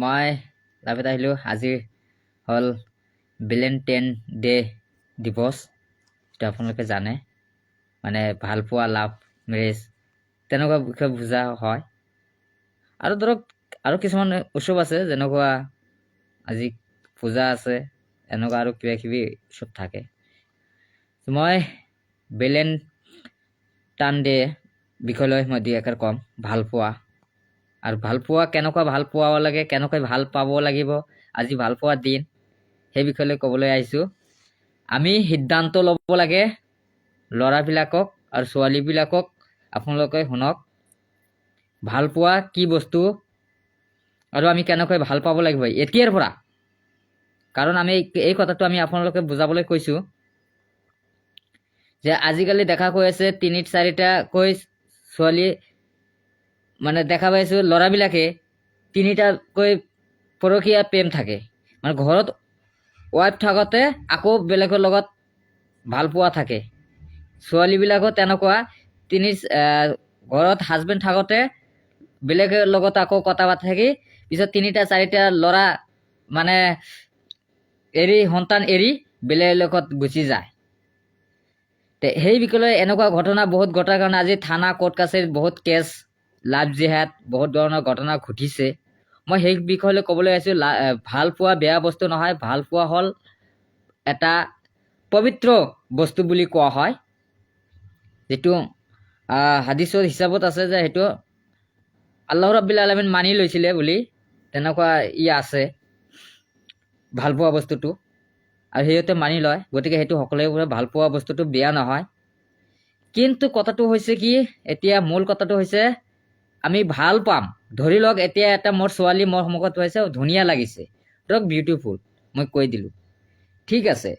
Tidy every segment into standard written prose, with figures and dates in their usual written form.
মই লাভত আহিলোঁ। আজি হ'ল ভেলেণ্টাইন ডে দিৱস, যিটো আপোনালোকে জানে, মানে ভালপোৱা, লাভ মেৰেজ তেনেকুৱা বিষয়ে বুজা হয়। আৰু ধৰক আৰু কিছুমান উৎসৱ আছে, যেনেকুৱা আজি পূজা আছে, এনেকুৱা আৰু কিবা কিবি উৎসৱ থাকে। মই ভেলেণ্টাইন ডে বিষয়লৈ মই দুই এষাৰ ক'ম। ভালপোৱা আৰু ভালপোৱা কেনেকুৱা ভাল পোৱা লাগে, কেনেকৈ ভাল পাব লাগিব, আজি ভালপোৱা দিন, সেই বিষয়লৈ ক'বলৈ আহিছোঁ। আমি সিদ্ধান্ত ল'ব লাগে, ল'ৰাবিলাকক আৰু ছোৱালীবিলাকক। আপোনালোকে শুনক, ভালপোৱা কি বস্তু আৰু আমি কেনেকৈ ভাল পাব লাগিব এতিয়াৰ পৰা। কাৰণ আমি এই কথাটো আমি আপোনালোকে বুজাবলৈ কৈছোঁ যে আজিকালি দেখা গৈ আছে 3-4টাকৈ ছোৱালী, মানে দেখা পাইছোঁ ল'ৰাবিলাকে 3টাকৈ পৰকীয়া প্ৰেম থাকে। মানে ঘৰত ৱাইফ থাকোঁতে আকৌ বেলেগৰ লগত ভালপোৱা থাকে। ছোৱালীবিলাকো তেনেকুৱা, ঘৰত হাজবেণ্ড থাকোঁতে বেলেগৰ লগত আকৌ কথা পাতি থাকি পিছত 3-4টা ল'ৰা মানে সন্তান এৰি বেলেগৰ লগত গুচি যায়। সেই বিষয়লৈ এনেকুৱা ঘটনা বহুত ঘটাৰ কাৰণে আজি থানা কোৰ্ট কাছাৰীত বহুত কেছ, লাভ জিহাদ, বহুত ধৰণৰ ঘটনা ঘটিছে। মই সেই বিষয়লৈ ক'বলৈ আহিছোঁ। ভালপোৱা বেয়া বস্তু নহয়। ভালপোৱা হ'ল এটা পবিত্ৰ বস্তু বুলি কোৱা হয়, যিটো হাদিছৰ হিচাপত আছে যে সেইটো আল্লাহ ৰাব্বিল আলামিন মানি লৈছিলে বুলি, তেনেকুৱা আছে ভালপোৱা বস্তুটো, আৰু সিহঁতে মানি লয়। গতিকে সেইটো সকলোৱে ভালপোৱা বস্তুটো বেয়া নহয়। কিন্তু কথাটো হৈছে কি, এতিয়া মূল কথাটো হৈছে আমি ভাল পাম। ধৰি লওক এতিয়া এটা মোৰ ছোৱালী মোৰ সন্মুখত হৈছে, ধুনীয়া লাগিছে, ধৰক বিউটিফুল, মই কৈ দিলোঁ, ঠিক আছে।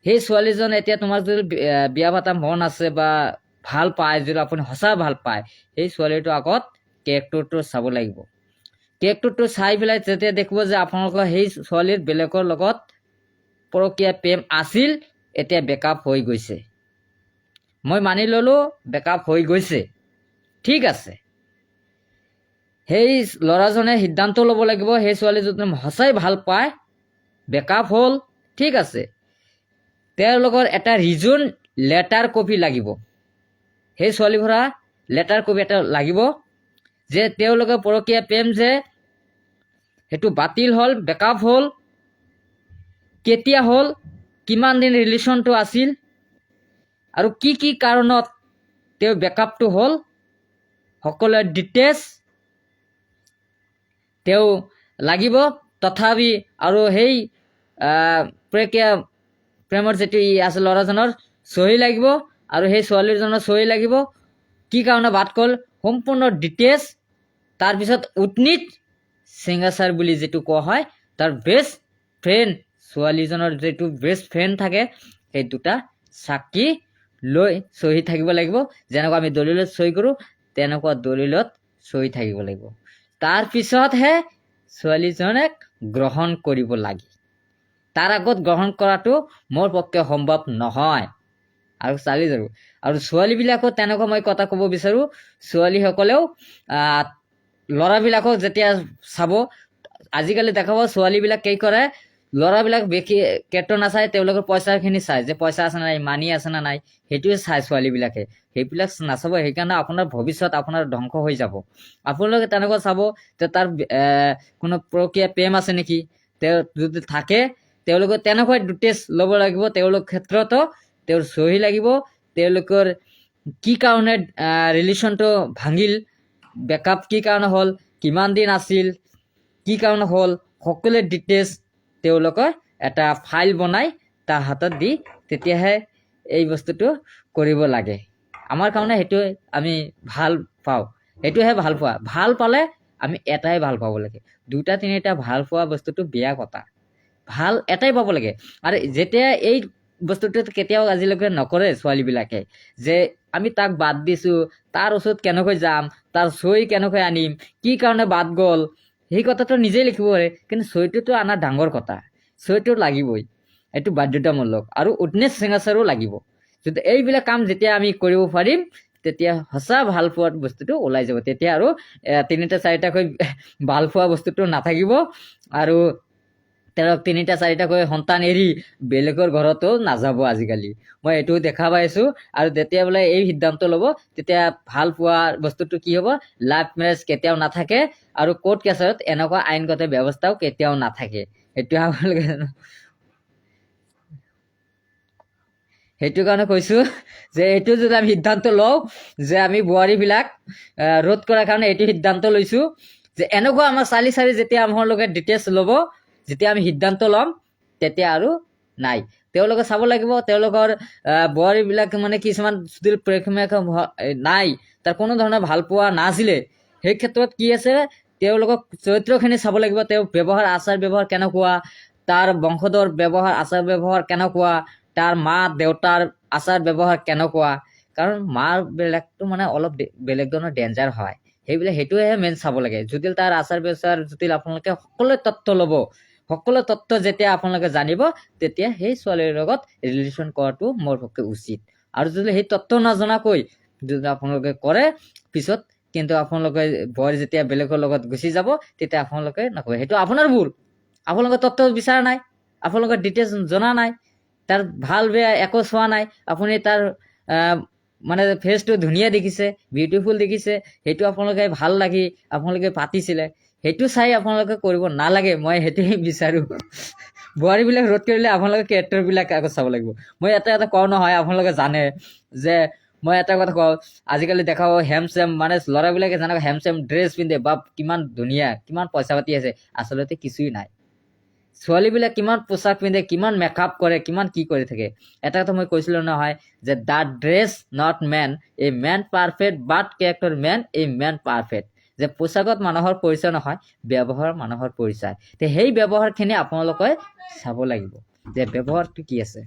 সেই ছোৱালীজন এতিয়া তোমাক যদি বিয়া পাতা মন আছে বা ভাল পায়, যদি আপুনি সঁচা ভাল পায়, সেই ছোৱালীটোৰ আগত কেৰেক্টাৰটো চাব লাগিব। কেৰেক্টাৰটো চাই পেলাই যেতিয়া দেখিব যে আপোনালোকৰ সেই ছোৱালীৰ বেলেগৰ লগত পৰকীয়া প্ৰেম আছিল, এতিয়া বেকআপ হৈ গৈছে, মই মানি ল'লোঁ বেকআপ হৈ গৈছে, ঠিক আছে। সেই ল'ৰাজনে সিদ্ধান্ত ল'ব লাগিব, সেই ছোৱালীজনী সঁচাই ভাল পায়, বেকআপ হ'ল, ঠিক আছে। তেওঁলোকৰ এটা ৰিজন লেটাৰ কপি লাগিব। সেই ছোৱালীবোৰৰ লেটাৰ কপি এটা লাগিব যে তেওঁলোকে পৰকীয়া প্ৰেম যে সেইটো বাতিল হ'ল, বেকআপ হ'ল, কেতিয়া হ'ল, কিমান দিন ৰিলেশ্যনটো আছিল, আৰু কি কি কাৰণত তেওঁ বেকআপটো হ'ল, সকলোৰে ডিটেইলছ তেওঁ লাগিব। তথাপি আৰু সেই পৰকীয়া প্ৰেমৰ যিটো আছে ল'ৰাজনৰ চহী লাগিব, আৰু সেই ছোৱালীজনৰ চহী লাগিব, কি কাৰণে বাদ গ'ল, সম্পূৰ্ণ ডিটেইলছ। তাৰপিছত উটনিত চিগনেচাৰ বুলি যিটো কোৱা হয়, তাৰ বেষ্ট ফ্ৰেণ্ড, ছোৱালীজনৰ যিটো বেষ্ট ফ্ৰেণ্ড থাকে, সেই দুটা চাকি লৈ চহী থাকিব লাগিব। যেনেকুৱা আমি দলিলত চহী কৰোঁ, তেনেকুৱা দলিলত চহী থাকিব লাগিব। তাৰপিছতহে ছোৱালীজনীক গ্ৰহণ কৰিব লাগে। তাৰ আগত গ্ৰহণ কৰাটো মোৰ পক্ষে সম্ভৱ নহয়। আৰু আৰু ছোৱালীবিলাকো তেনেকুৱা মই কথা ক'ব বিচাৰোঁ, ছোৱালীসকলেও ল'ৰাবিলাকক যেতিয়া চাব, আজিকালি দেখাব ছোৱালীবিলাক কি কৰে, ল'ৰাবিলাক বেছি কেৰেক্টাৰ নাচায়, তেওঁলোকৰ পইচাখিনি চায়, যে পইচা আছে নাই, মানি আছে নে নাই, সেইটোৱে চায় ছোৱালীবিলাকে। সেইবিলাক নাচাব, সেইকাৰণে আপোনাৰ ভৱিষ্যত আপোনাৰ ধ্বংস হৈ যাব। আপোনালোকে তেনেকুৱা চাব যে তাৰ কোনো পৰকীয়া প্ৰেম আছে নেকি, তেওঁ যদি থাকে তেওঁলোকে তেনেকৈ ডিটেইলছ ল'ব লাগিব। তেওঁলোকৰ ক্ষেত্ৰতো তেওঁৰ চহী লাগিব, তেওঁলোকৰ কি কাৰণে ৰিলেশ্যনটো ভাঙিল, বেকআপ কি কাৰণে হ'ল, কিমান দিন আছিল, কি কাৰণে হ'ল, সকলো ডিটেইলছ তেওঁলোকে এটা ফাইল বনাই তাৰ হাতত দি তেতিয়াহে এই বস্তুটো কৰিব লাগে। আমাৰ কাৰণে সেইটোৱে আমি ভাল পাওঁ, সেইটোহে ভাল পোৱা। ভাল পালে আমি এটাই ভাল পাব লাগে। 2-3টা ভাল পোৱা বস্তুটো বেয়া কথা, ভাল এটাই পাব লাগে। আৰু যেতিয়া এই বস্তুটো কেতিয়াও আজিলৈকে নকৰে ছোৱালীবিলাকে, যে আমি তাক বাদ দিছোঁ, তাৰ ওচৰত কেনেকৈ যাম, তাৰ চহী কেনেকৈ আনিম, কি কাৰণে বাদ গ'ল, সেই কথাটো নিজেই লিখিব পাৰে। কিন্তু চহীটোতো অনা ডাঙৰ কথা, চহীটো লাগিবই, এইটো বাধ্যতামূলক। আৰু উইটনেছ চিগনেচাৰো লাগিব। যদি এইবিলাক কাম যেতিয়া আমি কৰিব পাৰিম, তেতিয়া সঁচা ভাল পোৱা বস্তুটো ওলাই যাব। তেতিয়া আৰু 3টা 4টাকৈ ভাল পোৱা বস্তুটো নাথাকিব আৰু তেওঁক 3টা 4টাকৈ সন্তান এৰি বেলেগৰ ঘৰতো নাযাব আজিকালি। মই এইটো দেখা পাইছোঁ। আৰু যেতিয়া বোলে এই সিদ্ধান্ত ল'ব তেতিয়া ভাল পোৱা বস্তুটো কি হ'ব, লাভ মেৰেজ কেতিয়াও নাথাকে আৰু কোৰ্ট কেছত এনেকুৱা আইনগত ব্যৱস্থাও কেতিয়াও নাথাকে। সেইটো আপোনালোকে সেইটো কাৰণে কৈছোঁ যে এইটো যদি আমি সিদ্ধান্ত লওঁ যে আমি বোৱাৰীবিলাক ৰোধ কৰাৰ কাৰণে এইটো সিদ্ধান্ত লৈছোঁ যে এনেকুৱা আমাৰ চালি যেতিয়া আপোনালোকে ডিটেইলছ ল'ব, যেতিয়া আমি সিদ্ধান্ত ল'ম তেতিয়া আৰু নাই। তেওঁলোকে চাব লাগিব তেওঁলোকৰ বোৱাৰীবিলাক মানে কিছুমান যদি প্ৰেক্ষাপট নাই, তাৰ কোনো ধৰণৰ ভাল পোৱা নাছিলে, সেই ক্ষেত্ৰত কি আছে তেওঁলোকক চৰিত্ৰখিনি চাব লাগিব। তেওঁৰ ব্যৱহাৰ আচাৰ ব্যৱহাৰ কেনেকুৱা, তাৰ বংশধৰ ব্যৱহাৰ আচাৰ ব্যৱহাৰ কেনেকুৱা, তাৰ মা দেউতাৰ আচাৰ ব্যৱহাৰ কেনেকুৱা। কাৰণ মাৰবিলাকতো মানে অলপ বেলেগ ধৰণৰ ডেঞ্জাৰ হয়, সেইটোহে মেইন চাব লাগে। যদি তাৰ আচাৰ ব্যৱহাৰ যদি আপোনালোকে সকলো তথ্য ল'ব, সকলো তথ্য যেতিয়া আপোনালোকে জানিব তেতিয়া সেই ছোৱালীৰ লগত ৰিলেশ্যন কৰাটো মোৰ পক্ষে উচিত। আৰু যদি সেই তথ্য নজনাকৈ যদি আপোনালোকে কৰে পিছত কিন্তু আপোনালোকে বোৱাৰী যেতিয়া বেলেগৰ লগত গুচি যাব তেতিয়া আপোনালোকে নকৰে, সেইটো আপোনাৰ ভুল। আপোনালোকে তথ্য বিচৰা নাই, আপোনালোকে ডিটেইলছ জনা নাই, তাৰ ভাল বেয়া একো চোৱা নাই। আপুনি তাৰ মানে ফেচটো ধুনীয়া দেখিছে, বিউটিফুল দেখিছে, সেইটো আপোনালোকে ভাল লাগি আপোনালোকে পাতিছিলে, সেইটো চাই আপোনালোকে কৰিব নালাগে। মই সেইটোৱে বিচাৰোঁ। বোৱাৰীবিলাক ৰোধ কৰিলে আপোনালোকে কেৰেক্টাৰবিলাক আগত চাব লাগিব। মই এটা কওঁ নহয়, আপোনালোকে জানে যে মই এটা কথা কওঁ, আজিকালি দেখাব হেমচেম মানে ল'ৰাবিলাকে যেনেকৈ হেমচেম ড্ৰেছ পিন্ধে বা কিমান ধুনীয়া, কিমান পইচা পাতি আছে, আচলতে কিছুই নাই। ছোৱালীবিলাক কিমান পোচাক পিন্ধে, কিমান মেকআপ কৰে, কিমান কি কৰি থাকে। এটা কথা মই কৈছিলোঁ নহয় যে the dress not man, a man perfect but character man a man perfect. যে পোচাকত মানুহৰ পৰিচয় নহয়, ব্যৱহাৰ মানুহৰ পৰিচয়। সেই ব্যৱহাৰখিনি আপোনালোকে চাব লাগিব যে ব্যৱহাৰটো কি আছে।